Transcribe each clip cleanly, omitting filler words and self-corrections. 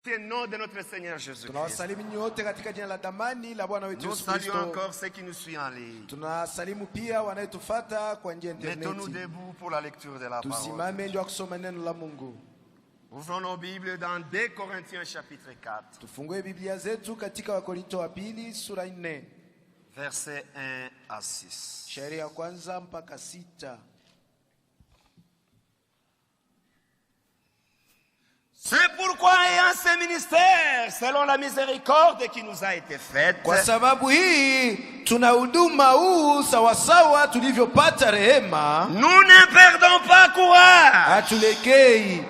Au nom de notre Seigneur Jésus-Christ. Nous saluons encore ceux qui nous suivent en ligne. Mettons-nous debout pour la lecture de la parole. Ouvrons nos Bibles dans 2 Corinthiens chapitre 4. Versets 1 à 6. C'est pourquoi ayant ce ministère, selon la miséricorde qui nous a été faite, kwa sababu hii tuna huduma huu sawasawa tulivyopata rehema, nous ne perdons pas courage. Hatulekei.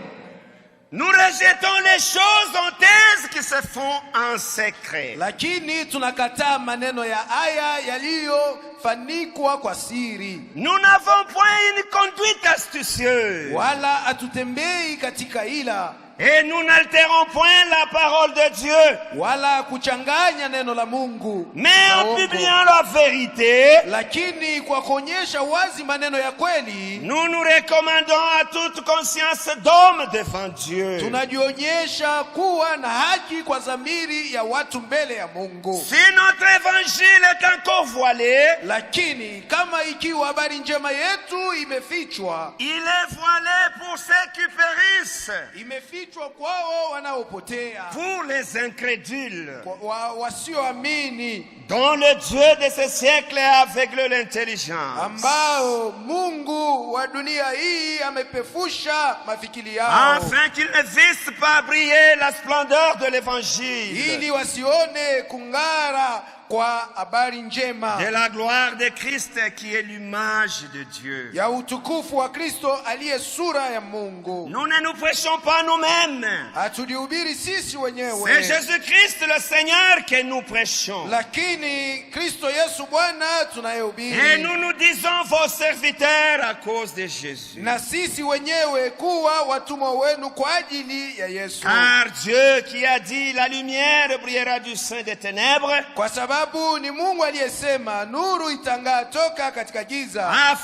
Nous rejetons les choses honteuses qui se font en secret. Lakini tunakataa maneno ya aya yaliyofanikwa kwa siri. Nous n'avons point une conduite astucieuse. Wala hatutembei katika ila. Et nous n'altérons point la parole de Dieu. Wala kuchanganya neno la Mungu. Mais en publiant la vérité, lakini kwa kuonyesha wazi maneno ya kweli, nous nous recommandons à toute conscience d'homme devant Dieu. Tunajionyesha kuwa na haki kwa dhamiri ya watu mbele ya Mungu. Si notre évangile est encore voilé, lakini kama ikiwa habari njema yetu imefichwa, il est voilé pour ceux qui périssent. Imefichwa kwao wanaopotea, pour les incrédules, wasioamini, dont le Dieu de ce siècle aveugle l'intelligence, ambao Mungu wa dunia hii amepefusha mafikiri yao, afin qu'ils ne vissent pas briller la splendeur de l'évangile, ili wasione kung'ara kwa habari njema de la gloire de Christ qui est l'image de Dieu. Ya utukufu wa Kristo aliye sura ya Mungu. Nous ne nous prêchons pas nous-mêmes. Hatujihubiri sisi wenyewe. C'est Jésus-Christ le Seigneur que nous prêchons. Lakini Kristo Yesu Bwana tunayehubiri. Et nous nous disons vos serviteurs à cause de Jésus. Na sisi wenyewe kuwa watumwa wenu kwa ajili ya Yesu. Car Dieu qui a dit la lumière brillera du sein des ténèbres, kwa sababu ni Mungu aliyesema nuru itang'aa toka katika giza, a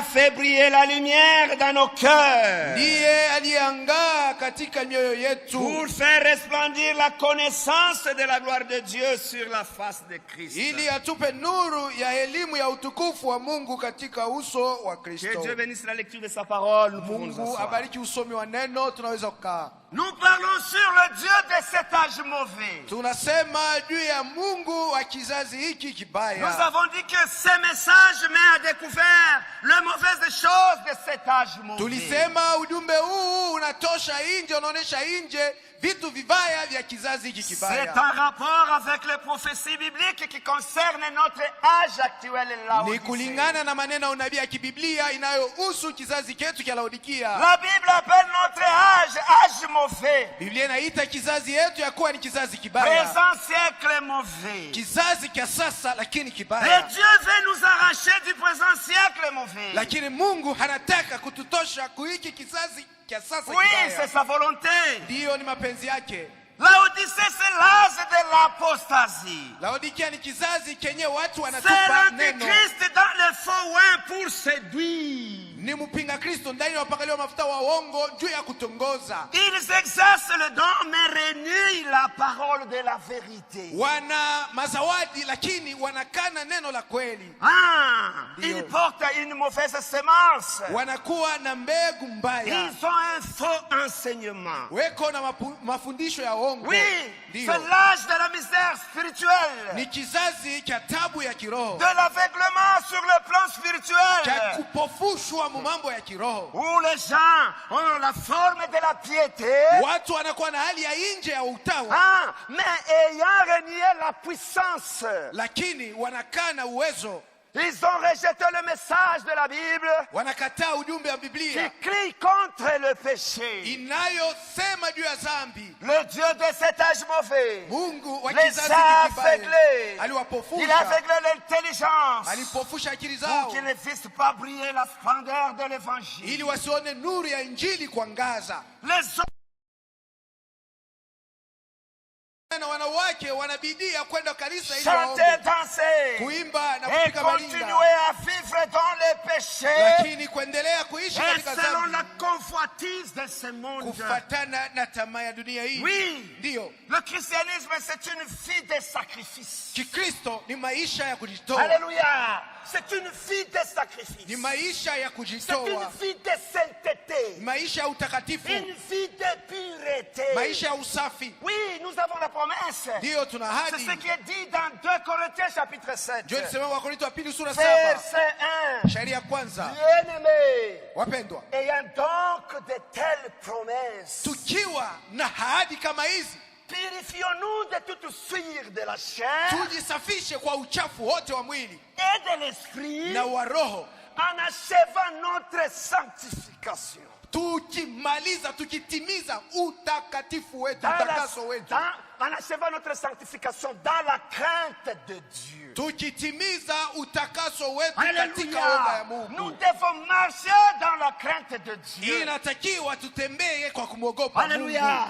fait briller la lumière dans nos cœurs, ndiye aliyeangaa katika mioyo yetu, pour faire resplendir la connaissance de la gloire de Dieu sur la face de Christ, ili atupe nuru ya elimu ya utukufu wa Mungu katika uso wa Kristo. Que Dieu bénisse la lecture de sa parole. Mungu abariki usomi wa neno. Tunaweza kukaa. Nous parlons sur le Dieu de cet âge mauvais. Tunasema juu ya Mungu wa kizazi hiki kibaya. Nous avons dit que ce message met à découvert les mauvaises choses de cet âge mauvais. Tulisema ujumbe huu unatosha nje, unaonesha nje vitu vibaya vya kizazi hiki kibaya. C'est un rapport avec les prophéties bibliques qui concernent notre âge actuel là. Ni kulingana na maneno ya unabii ya kibiblia inayohusu kizazi chetu cha Laodikia. La Bible appelle notre âge mauvais. Biblia inaita kizazi yetu ya kuwa ni kizazi kibaya. Présent siècle mauvais. Kizazi cha sasa lakini kibaya. Et Dieu veut nous arracher du présent siècle mauvais. Lakini Mungu anataka kututosha kuiki kizazi cha sasa oui, kibaya. C'est sa volonté. Ndio ni mapenzi yake. Laodicée, c'est l'âge de l'apostasie. Laodikia ni kizazi kenye watu wanatupa neno. C'est l'antichrist dans le faux vin pour séduire. Ni mpinga Kristo ndani ya wapakaliwa mafuta wa uongo juu ya kutongoza. Ils exercent le don mais renient la parole de la vérité. Wana mazawadi lakini wanakana neno la kweli. Ils portent une mauvaise semence. Wanakuwa na mbegu mbaya. Ils ont un faux enseignement. Weko na mafundisho ya uongo. Oui, c'est l'âge de la misère spirituelle. Ni kizazi cha tabu ya kiroho. De l'aveuglement sur le plan spirituel. Cha kupofushwa mambo ya kiroho. Où les gens ont la forme de la piété. Watu wanakuwa na hali ya nje ya utawa. Mais ayant renié la puissance. Lakini wanakana uwezo. Ils ont rejeté le message de la Bible. Wanakataa ujumbe wa Biblia. Qui crie contre le péché. Inayosema juu ya dhambi. Le Dieu de cet âge mauvais. Mungu wa kizazi kibaya. Aliwapofusha. Il a aveuglé l'intelligence. Alipofusha akili zao. Pour qu'ils ne vissent pas briller la splendeur de l'évangile. Ili wasione nuru ya injili kuangaza. Les na wanawake wanabidia kwenda kanisa ili chanter, danser, kuimba na kupiga marinda, continuer à vivre dans les péchés, lakini kuendelea kuishi katika dhambi selon la convoitise de ce monde. Kufatana na tamaa ya dunia hii. Oui. Ndio. Le christianisme, c'est une vie de sacrifice. Kikristo ni maisha ya kujitoa. Alléluia. C'est une vie de sacrifice. Ni maisha ya kujitoa. C'est une vie de sainteté. Maisha ya utakatifu. Une vie de pureté. Maisha ya usafi. Oui, nous avons la promesse. Ndio tuna ahadi. C'est ce qui est dit dans 2 Corinthiens chapitre 7. Ndio nisema Wakorintho wa pili sura 7. Verset 1. Shairi ya kwanza. Bien-aimés, Wapendwa, ayant donc de telles promesses, tukiwa na ahadi kama hizi, purifions-nous de toute souillure de la chair tujisafishe kwa uchafu wote wa mwili et de l'esprit na wa roho, en achevant notre sanctification. tukimaliza tukitimiza utakatifu wetu, utakaso wetu, En achevant notre sanctification dans la crainte de Dieu. tukitimiza utakaso wetu katika omba ya Mungu. Nous devons marcher dans la crainte de Dieu. Inatakiwa tutembee kwa kumwogopa Mungu. Alléluia.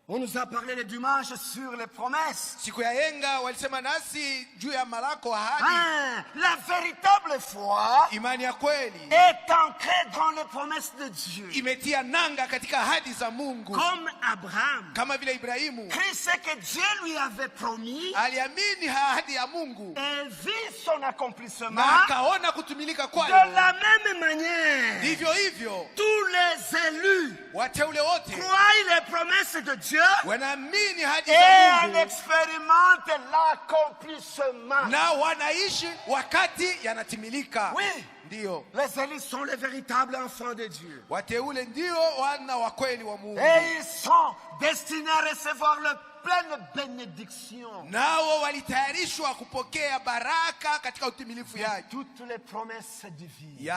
On nous a parlé le dimanche sur les promesses. Siku ya yenga walisema nasi juu ya malako ahadi. La véritable foi Imani ya kweli est ancrée dans les promesses de Dieu. imetia nanga katika ahadi za Mungu. Comme Abraham, Kama vile Ibrahimu crut ce que Dieu lui avait promis aliamini ahadi ya Mungu et vit son accomplissement. na akaona kutumilika De kwayo. la même manière, Vivyo hivyo tous les élus wateule wote croient les promesses de Dieu wanaamini ahadi et za en Mungu expérimentent l'accomplissement. na wanaishi wakati yanatimilika. Oui, Ndio les élus sont les véritables enfants de Dieu. wateule ndio wana wa kweli wa Mungu, Et ils sont destinés à recevoir la pleine bénédiction. nao walitayarishwa kupokea baraka katika utimilifu yake Toutes les promesses divines. ya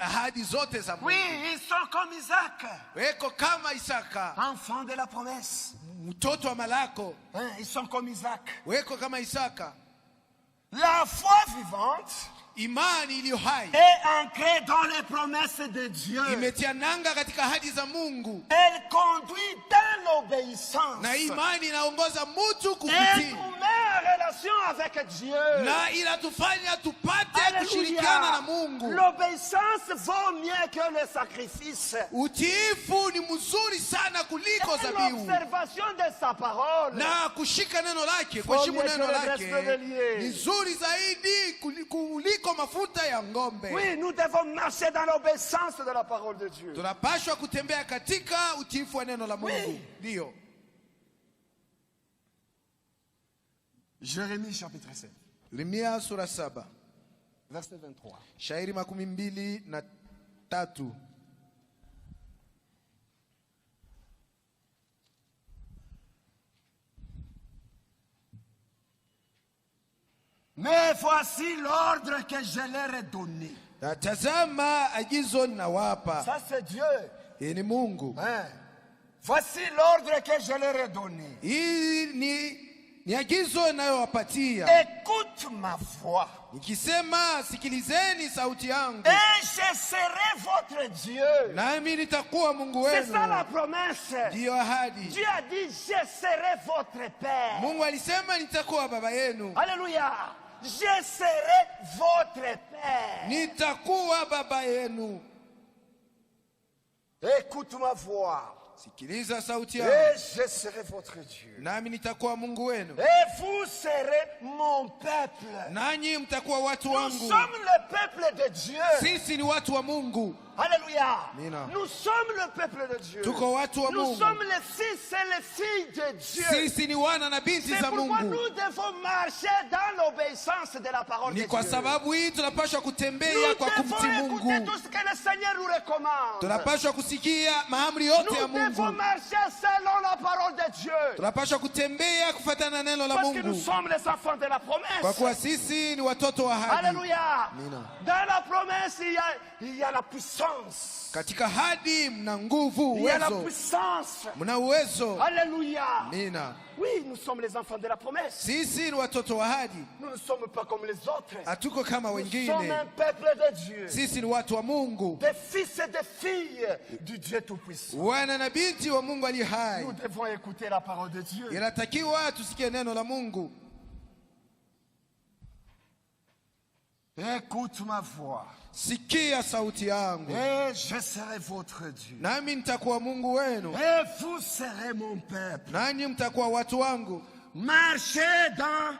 ahadi zote za Mungu. Oui, ils sont comme Isaac, Weko kama Isaka, enfant de la promesse. mtoto wa malako. Ils sont comme Isaac. Weko kama Isaka. La foi vivante Imani iliyo hai est ancrée dans les promesses de Dieu. imetia nanga katika ahadi za Mungu, Elle conduit dans l'obéissance. na imani inaongoza mtu Elle kukutii, nous met en relation avec Dieu. na inatufanya tupate Alléluia. kushirikiana na Mungu. L'obéissance vaut mieux que le sacrifice. Utiifu ni mzuri sana kuliko Et zabihu, l'observation de sa parole. na kushika neno lake, kuheshimu neno lake Yes. ni nzuri zaidi kuliko mafuta ya ng'ombe. Oui, nous devons marcher dans l'obéissance de la parole de Dieu. Tunapaswa kutembea katika utiifu wa neno la Mungu. Ndio Jérémie chapitre 7, Yeremia sura 7 verset 23. shairi 23. Mais voici l'ordre que je leur ai donné. Na tazama agizo ninawapa. Ça c'est Dieu. Hii ni Mungu. Voici l'ordre que je leur ai donné. Hii ni agizo ninayowapatia. Écoute ma voix. Nikisema sikilizeni sauti yangu, Et je serai votre Dieu. nami nitakuwa Mungu C'est ça la wenu. promesse. Ndiyo ahadi. Dieu a dit, je serai votre Père. Mungu alisema nitakuwa baba yenu. Alléluia. Je serai votre Père. Nitakuwa baba yenu. Écoute ma voix. Sikiliza sauti Et yangu, je serai votre Dieu. nami nitakuwa Mungu wenu, Et vous serez mon peuple. nanyi mtakuwa watu Nous wangu. sommes le peuple de Dieu. Sisi ni watu wa Mungu. Alléluia. Amina. Nous sommes le peuple de Dieu. Tuko watu wa Nous Mungu. sommes les fils et les filles de Dieu. Sisi ni wana na binti C'est za pourquoi Mungu. nous devons marcher dans l'obéissance de la parole de Ni Dieu. kwa sababu hii tunapaswa kutembea Nous kwa kumtii devons écouter Mungu. tout ce que le Seigneur nous recommande. Tunapaswa kusikia maamri yote ya Nous devons Mungu. marcher selon la parole de Dieu. Tunapaswa kutembea kufuatana na neno la Parce que nous Mungu, sommes les enfants de la promesse. kwa kuwa sisi ni watoto wa ahadi. Alléluia. Amina. Dans la promesse, il y a la puissance. Katika ahadi mna nguvu, Il y a la uwezo, puissance. mna uwezo. Alléluia. Amina. Oui, nous sommes les enfants de la promesse. Sisi ni watoto wa ahadi, Nous ne sommes pas comme les autres. hatuko kama Nous sommes wengine. un peuple de Dieu. Sisi ni watu wa Mungu, Des fils et des filles du Dieu Tout-Puissant. wana na binti wa Mungu ali hai. Nous devons écouter la parole de Dieu. Inatakiwa tusikie neno la Mungu. Écoute ma voix. Sikia sauti yangu. Et je serai votre Dieu. Nami nitakuwa Mungu wenu. Et vous serez mon peuple. Nanyi mtakuwa watu wangu. Marchez dans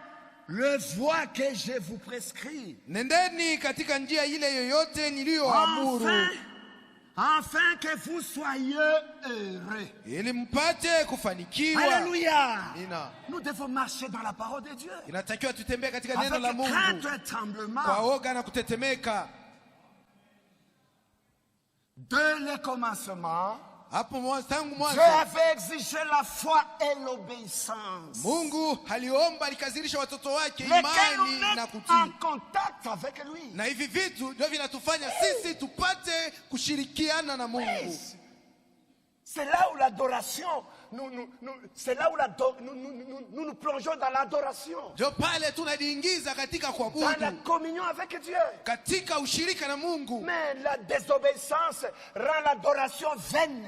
le voie que je vous prescris. Nendeni katika njia ile yoyote niliyoamuru. Afin que vous soyez heureux. Ili mpate kufanikiwa. Alléluia. Ina. Nous devons marcher dans la parole de Dieu. Inatakiwa tutembee katika neno la Mungu. Avec crainte et tremblement. Kwa woga na kutetemeka. Dès le commencement, Dieu avait exigé la foi et l'obéissance. Mungu aliomba alikazirisha watoto wake imani na kutii. En contact avec lui. Na hivi vitu ndio vinatufanya sisi tupate kushirikiana na Mungu. C'est là où l'adoration, c'est là où nous plongeons dans l'adoration. Ndio pale tunajiingiza katika kuabudu. Dans la communion avec Dieu. Katika ushirika na Mungu. Mais la désobéissance rend l'adoration vaine.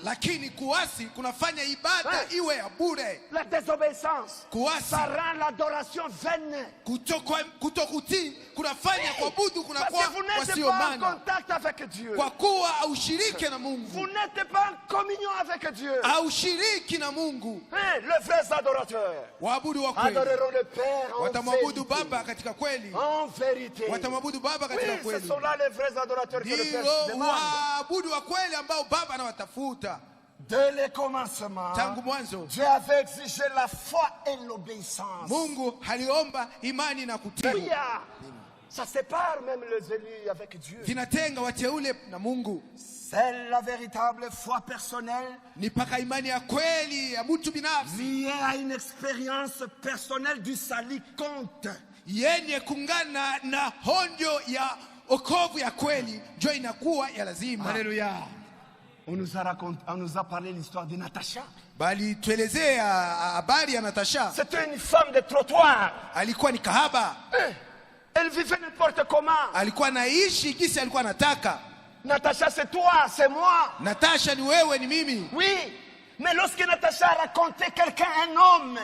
Lakini kuasi kunafanya ibada iwe ya bure. La désobéissance, kuasi, ça rend l'adoration vaine. Kutokutii kunafanya kuabudu kunakuwa wasio maana. Parce que vous n'êtes pas en contact avec Dieu. Kwa kuwa haushiriki na Mungu. Vous n'êtes pas en communion avec Dieu. Haushiriki na Mungu. Les vrais adorateurs waabudu wa kweli adoreront le Père en watamwabudu Baba katika kweli. En vérité. Watamwabudu Baba katika kweli. Ce sont là les vrais adorateurs que le Père demande. Waabudu wa kweli ambao Baba anawatafuta. Dès le commencement, tangu mwanzo Dieu avait exigé la foi et l'obéissance. Mungu aliomba imani na kutii. Ça sépare même les élus avec Dieu. Vinatenga wateule na Mungu. C'est la véritable foi personnelle. Ni paka imani ya kweli ya mtu binafsi. Liée à une expérience personnelle du salut compte. Yenye kungana na honjo ya okovu ya kweli ndio inakuwa ya lazima. Alléluia. On nous a parlé l'histoire de Natacha. Bali tuelezea habari ya Natasha. C'était une femme de trottoir. Alikuwa ni kahaba. Elle vivait n'importe comment. Alikuwa naishi kisi alikuwa anataka. Natacha, c'est toi, c'est moi. Natasha ni wewe, ni mimi. Oui, mais lorsque Natacha racontait quelqu'un, un homme,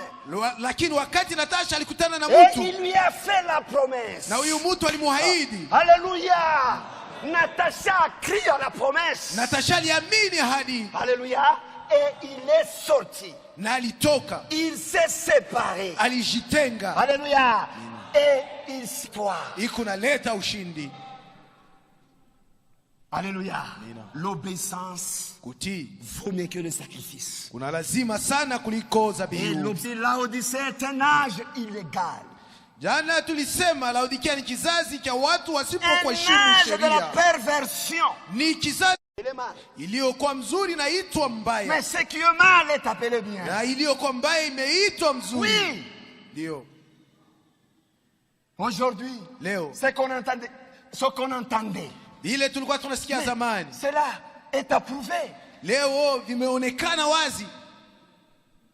lakini wakati Natasha alikutana na mtu, il lui a fait la promesse. Na huyu mtu alimuahidi. Alléluia. Natacha a crié à la promesse. Natasha aliamini ahadi. Alléluia. Et il est sorti. Na alitoka. Il s'est séparé. Alijitenga. Alléluia. Et il s'histoire. Ikunaleta ushindi. Alléluia. L'obéissance vaut mieux que le sacrifice. Kuna lazima sana kuliko dhabihu. Et Laodicée est un âge illégal. Jana tulisema Laodikia ni kizazi cha watu wasipokuheshimu sheria. De la perversion. Ni kizazi iliyokuwa mzuri na itwa mbaya. Mais ce qui est mal est appelé bien. Na iliyokuwa mbaya imeitwa mzuri. Oui. Ndio. Aujourd'hui, leo, ce qu'on entendait. Ile tulikuwa tunasikia zamani. Cela est approuvé. Leo vimeonekana wazi.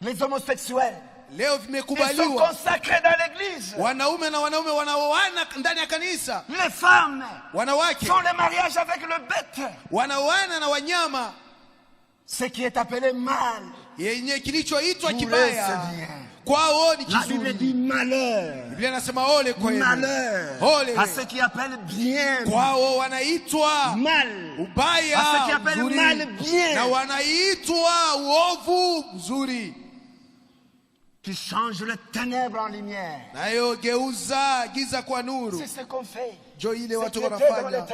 Les homosexuels. Leo vimekubaliwa. Ils sont consacrés dans l'église. Wanaume na wanaume wanaoana ndani ya kanisa. Les femmes wanawake font les mariages avec le bête. Wanaoana na wanyama. Ce qui est appelé mal. Yenye kilichoitwa kibaya. Kwao ni kizuri. La Bible dit malheur. Biblia inasema ole kwenu. Malheur. Ole. À ceux qui appellent bien. Kwao wanaitwa mal. Ubaya. À ceux qui appellent mal bien. Na wanaitwa uovu mzuri. Qui change le ténèbre en lumière. Nayo geuza giza kwa nuru. C'est ce qu'on fait. Jo ile watu wanafanya.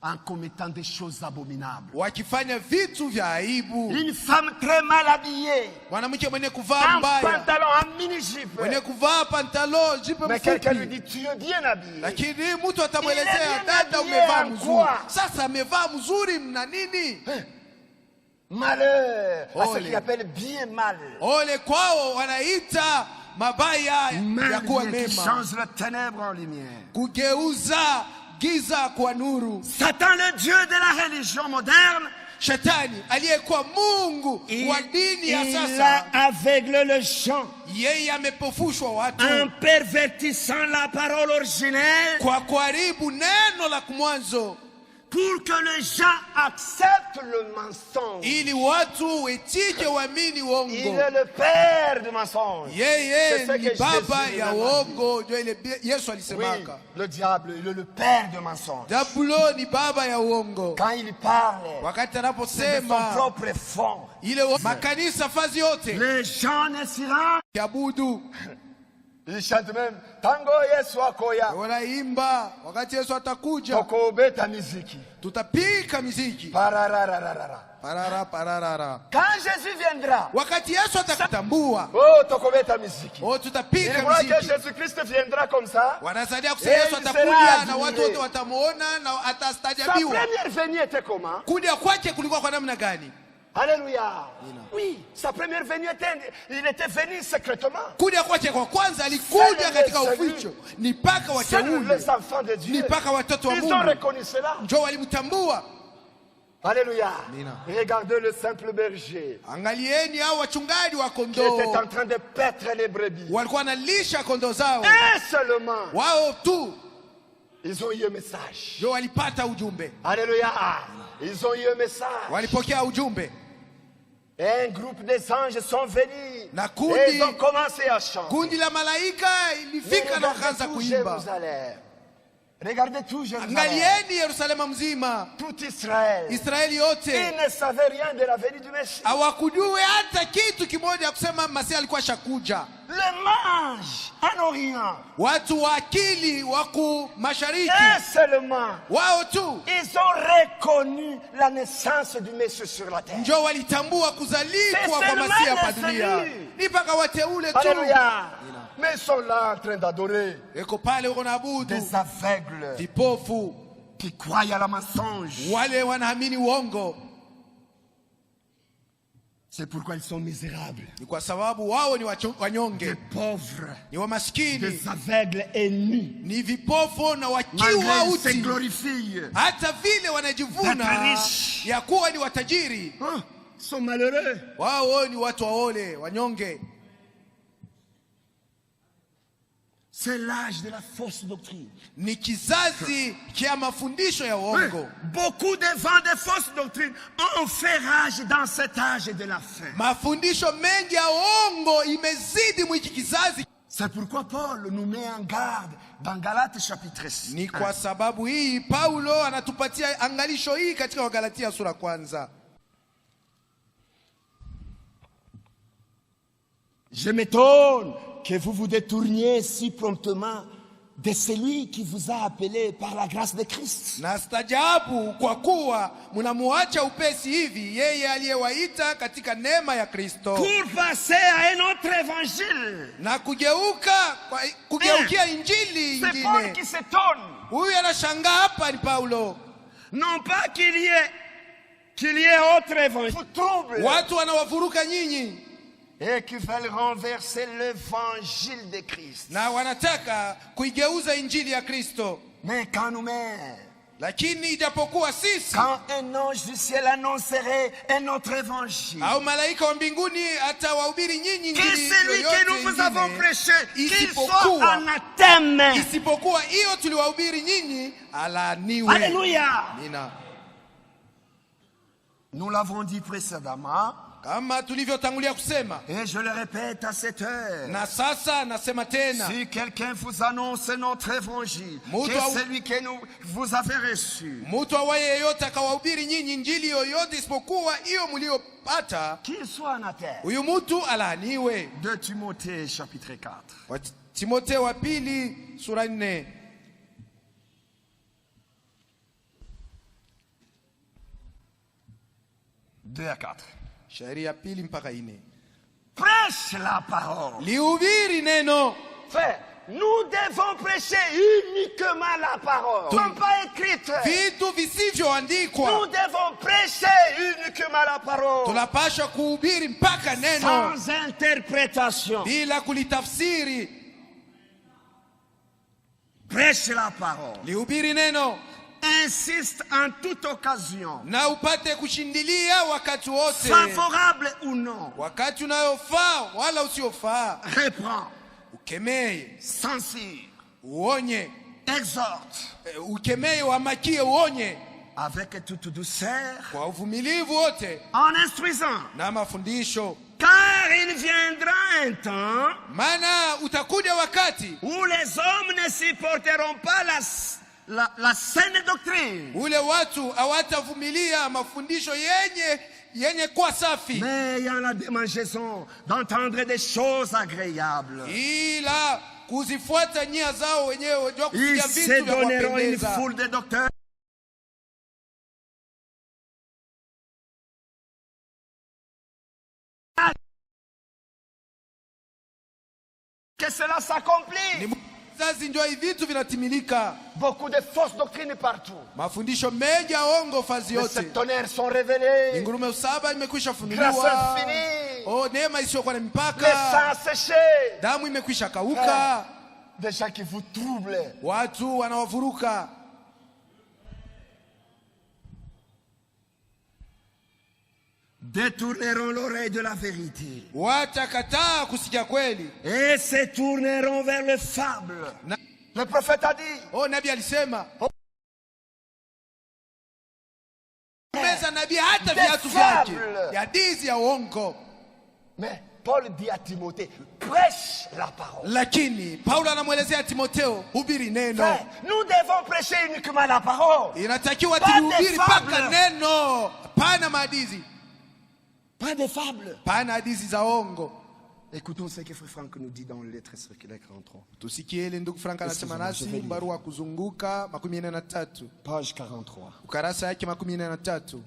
En commettant des choses abominables. Wakifanya vitu vya aibu. Une femme très mal habillée. Mwanamke mwenye kuvaa mbaya. Un pantalon en mini-jupe. Mwenye kuvaa pantalon jipe mfupi. Mais quelqu'un lui dit tu es bien habillé. Lakini mtu atamwelezea dada umevaa mzuri. Sasa amevaa mzuri mna nini? Malheur à ceux qui appellent bien mal. Ole kwao wanaita mabaya ya kuwa mema. Qui change le ténèbre en lumière. Kugeuza giza kwa nuru. Satan, le dieu de la religion moderne, Shetani aliyekuwa mungu wa dini ya sasa, il a aveuglé le champ. Yeye amepofushwa watu. En pervertissant la parole originelle. Kwa kuharibu neno la mwanzo. pour que les gens acceptent le mensonge. ili watu wetike waamini uongo. Il est le père du mensonge. Yeye ni baba ya uongo, ndio ile Yesu alisemaka. Oui, le diable, il est le père du mensonge. Diablo ni baba ya uongo. Quand il parle, wakati c'est de son anaposema propre fond. ile makanisa fazi yote Les gens ne s'iront. kiabudu. Ils chantent même tango Yesu akoya. Wanaimba wakati Yesu atakuja. Tokobeta miziki. Tutapika miziki. Pararararara. Parara pararara. Quand Jésus viendra, wakati Yesu atakutambua, oh tokobeta miziki. oh tutapika Il voit que miziki. Jésus-Christ viendra comme ça. Wanasadia kusema Yesu atakuja na watu wote watamuona na Sa atastajabiwa. première venue était comment? Kuja kwake kulikuwa kwa namna gani? Alléluia. Oui, sa première venue il était venu secrètement. Kuja kwake kwa kwanza alikuja katika uficho. Ni paka wateule. Les enfants de Dieu. Ni paka watoto wa Ils ont Mungu. reconnu cela. Njoo walimtambua. Alléluia. Amina. Regardez le simple berger Angalieni hao wachungaji wa qui kondoo. était en train de paître les brebis. Walikuwa wanalisha kondoo zao. Et seulement, Wao tu ils ont eu un message. ndio walipata ujumbe. Alléluia. Ils ont eu un message. Walipokea ujumbe. Un groupe des anges sont venus. Na Et ils ont commencé à chanter. kundi la malaika ilifika na wakaanza kuimba. Regardez tout Jérusalem. Angalieni Yerusalema mzima. Tout Israël. Israeli yote. Ils ne savaient rien de la venue du Messie. Hawakujua hata kitu kimoja kusema Masihi alikuwa shakuja. Les mages en Orient. Watu wa akili waku mashariki. Et seulement, Wao tu ils ont reconnu la naissance du Messie sur la terre. ndio walitambua kuzalikwa kwa Masihi hapa dunia. Ni paka wateule tu. Alléluia. Mais ils sont là en train d'adorer. Eko pale uko naabudu. Des aveugles Vipofu qui croient à la mensonge. wale wanaamini uongo. C'est pourquoi ils sont misérables. Ni kwa sababu wao ni wanyonge. Des pauvres. Ni wamaskini. Des aveugles ennemis. Ni vipofu na wakiwa Malgré ils se uti. glorifient. Hata vile wanajivuna ya kuwa ni watajiri. Oh, ils sont malheureux. Wao ni watu waole, wanyonge. C'est l'âge de la fausse doctrine. Ni kizazi kia mafundisho ya uongo. Beaucoup de vents de fausses doctrines ont fait rage dans cet âge de la fin. Mafundisho mengi ya uongo imezidi mwiki kizazi. C'est pourquoi Paul nous met en garde dans Galates chapitre 6. Ni kwa sababu hii Paulo anatupatia angalisho hii katika Wagalatia sura kwanza. Je m'étonne que vous vous détourniez si promptement de celui qui vous a appelé par la grâce de Christ. Na stajabu kwa kuwa mnamuacha upesi hivi yeye aliyewaita katika neema ya Kristo. Pour passer à un autre évangile. Na kugeukia injili ingine. C'est Paul qui s'étonne. Huyu anashangaa hapa ni Paulo. Non pas qu'il y ait autre évangile. Watu wanawavuruka nyinyi. Et qui veulent renverser l'évangile de Christ. Na wanataka kuigeuza injili ya Kristo. Mais quand nous-mêmes, lakini ijapokuwa sisi, quand un ange du ciel annoncerait un autre évangile, au malaika wa mbinguni atawahubiri nyinyi injili celui que nous vous avons prêché, qu'il soit isipokuwa anathème. Isipokuwa hiyo tuliwahubiri nyinyi, alaaniwe. Alléluia. Amina. Nous l'avons dit précédemment. Kama tulivyotangulia kusema, et je le répète à cette heure, na sasa nasema tena, si quelqu'un vous annonce notre évangile, que celui que vous avez reçu, mtu awaye yeyote akawahubiri nyinyi injili yoyote isipokuwa hiyo mliopata, qu'il soit anathème. Huyu mtu alaaniwe. 2 Timothée chapitre 4. Timotheo wa pili sura 4. Deux à 4. Shairi ya pili mpaka 4. Prêche la parole. Lihubiri neno. Frère, nous devons prêcher uniquement la parole. Comme pas écrite. Vitu visivyoandikwa. Nous devons prêcher uniquement la parole. Tunapaswa kuhubiri mpaka neno. Sans interprétation. Bila kulitafsiri. Prêche la parole. Lihubiri neno. Insiste en toute occasion. Na upate kushindilia wakati wote. Favorable ou non. Wakati unayofaa wala usiofaa. Reprends. Ukemee. Censure. Uonye. Exhorte. Ukemee, uamakie, uonye. avec toute douceur, kwa uvumilivu wote en instruisant. na mafundisho, Car il viendra un temps maana utakuja wakati où les hommes ne supporteront pas la saine doctrine. ule watu hawatavumilia mafundisho yenye kwa safi, mais il y en a des mangeaisons d'entendre des choses agréables. ila kuzifuata nia zao wenyewe, wajua Ils kusikia se vitu vya donneront une kuwapendeza. foule de docteurs. Que cela s'accomplit. Sasa ndio hivi vitu vinatimilika. Beaucoup de fausses doctrines partout. Mafundisho mengi ya ongo fazi Les yote. septonnaires sont révélés. Ngurume 7 imekwisha Grâce funuliwa. infinie. Oh, neema isiyokuwa na Les mipaka. sangs séchés. Damu imekwisha kauka. Des gens qui vous troublent. Watu wanawavuruka. Détourneront l'oreille de la vérité. Watakataa kusikia kweli. Et se tourneront vers les fables. Le prophète a dit. Oh, nabii alisema. Meza nabii hata viatu vyake. Ya dizi ya uongo. Mais Paul dit à Timothée, prêche la parole. Lakini Paulo anamuelezea Timotheo, hubiri neno. Frère, nous devons prêcher uniquement la parole. Inatakiwa Pas des tuhubiri paka fables. neno, pana mahadithi. Pas de fables. Pana hadithi za ongo. Écoutons ce que Frère Franck nous dit dans les lettres circulaires 43. Tusikie ile ndugu Frank anasema nasi barua kuzunguka 43. Page 43. Ukarasa yake 43.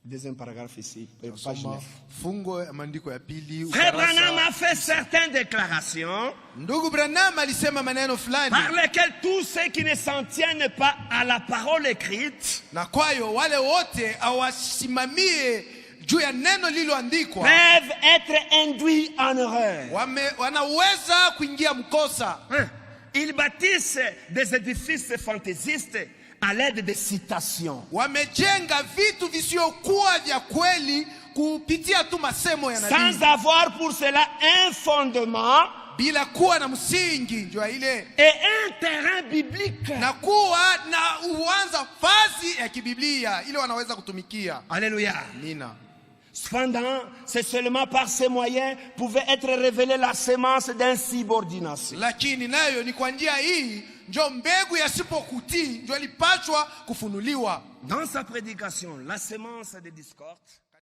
Deuxième paragraphe ici, page 9. Fungo ya maandiko ya pili. Frère Branham a fait certaines déclarations Ndugu Branham alisema maneno fulani par lesquelles tous ceux qui ne s'en tiennent pas à la parole écrite na kwayo wale wote awasimamie juu ya neno lililoandikwa peuvent être induits en erreur. wanaweza kuingia mkosa. Ils bâtissent des édifices fantaisistes à l'aide de citations. Wamejenga vitu visiokuwa vya kweli kupitia tu masemo ya nabii. Sans avoir pour cela un fondement Bila kuwa na msingi njoo ile. Et un terrain biblique. Na kuwa na uanza fazi ya kibiblia ile wanaweza kutumikia. Alléluia. Amina. Cependant, c'est seulement par ces moyens pouvait être révélée la sémence d'insubordination. Lakini nayo ni kwa njia hii ndio mbegu yasipokutii ndio ilipachwa kufunuliwa. Dans sa prédication, la sémence de discorde